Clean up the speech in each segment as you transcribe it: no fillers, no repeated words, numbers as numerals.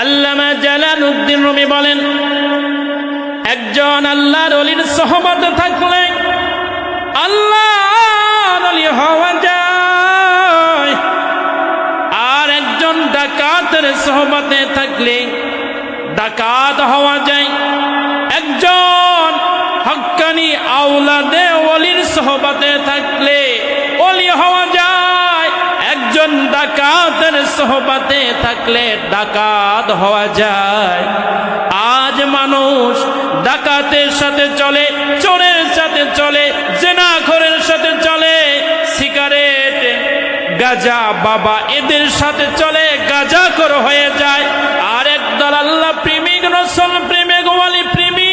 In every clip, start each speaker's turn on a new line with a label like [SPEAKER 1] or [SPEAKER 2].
[SPEAKER 1] আল্লামা Jalaluddin Rumi বলেন, একজন আল্লাহর ওলির সোহবতে থাকলে আল্লাহর ওলি হওয়া যায়, আর একজন ডাকাতের সোহবতে থাকলে ডাকাত হওয়া যায়। একজন হক্কানি আওলাদে ওলির সোহবতে থাকলে ওলি হওয়া যায়, একজন ডাকাতের সোহবতে থাকলে ডাকাত হওয়া যায়। আজ মানুষ ডাকাতের সাথে চলে, চোরের সাথে চলে, জিনাখোরের সাথে চলে, সিগারেট গাঁজা বাবা এদের সাথে চলে, গাঁজাখোর হয়ে যায়। আর একদল আল্লাহ প্রেমিক, রাসূল প্রেমিক, ওয়ালি প্রেমিক,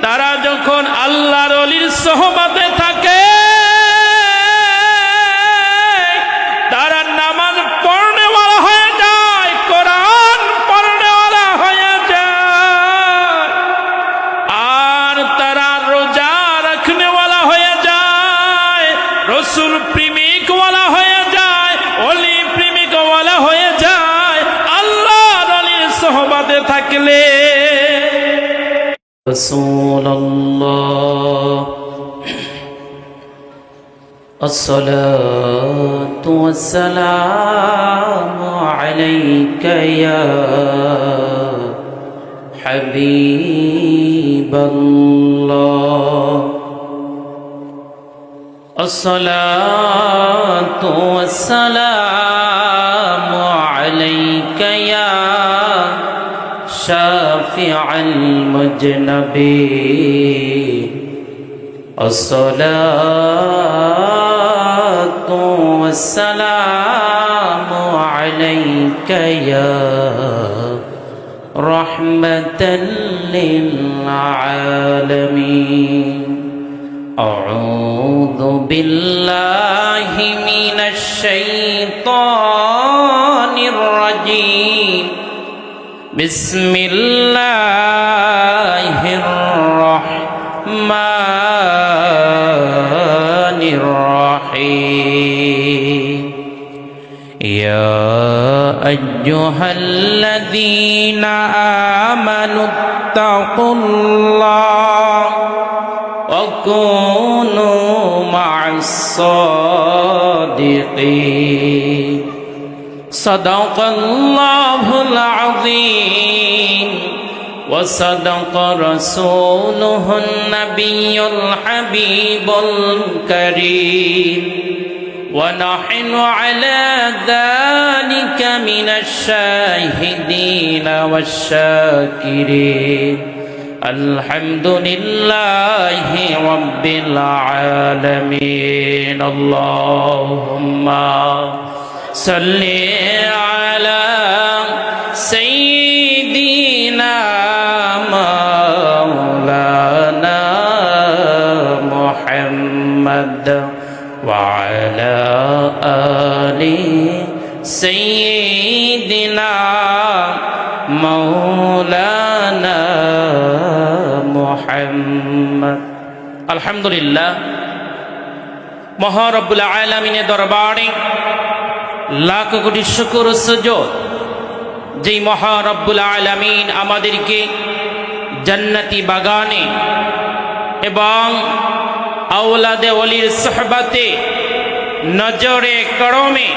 [SPEAKER 1] তারা যখন আল্লাহর ওলির সোহবতে থাকে তারা নামাজ পড়নেওয়ালা হয়ে যায়, কোরআন পড়নেওয়ালা হয়ে যায়, আর তারা রোজা রাখনেওয়ালা হয়ে যায়, রাসূল প্রেমিকওয়ালা হয়ে যায়, ওলি প্রেমিকওয়ালা হয়ে যায় আল্লাহর ওলির সোহবতে থাকলে। রাসূলুল্লাহ الصلاة والسلام عليك يا حبيب الله، الصلاة والسلام عليك يا شافع المذنبين، الصلاة والسلام عليك يا رحمة للعالمين. أعوذ بالله من الشيطان الرجيم، بسم الله الرحمن الرحيم. يا أيها الذين آمنوا اتقوا الله وكونوا مع الصادقين. صدق الله العظيم وصدق رسوله النبي الحبيب الكريم، ونحن على ذلك من الشاهدين والشاكرين. الحمد لله رب العالمين. اللهم صل على سيدنا مولانا محمد وعلى آل سيدنا مولانا محمد. الحمد لله মহা রব্বুল আলামিনের দরবারে লাখ কোটি শুকর সুজুদ, যেই মহা রব্বুল আলামিন আমাদেরকে জান্নাতি বাগানে এবং আওলাদে ওলির সোহবতে নজরে করমে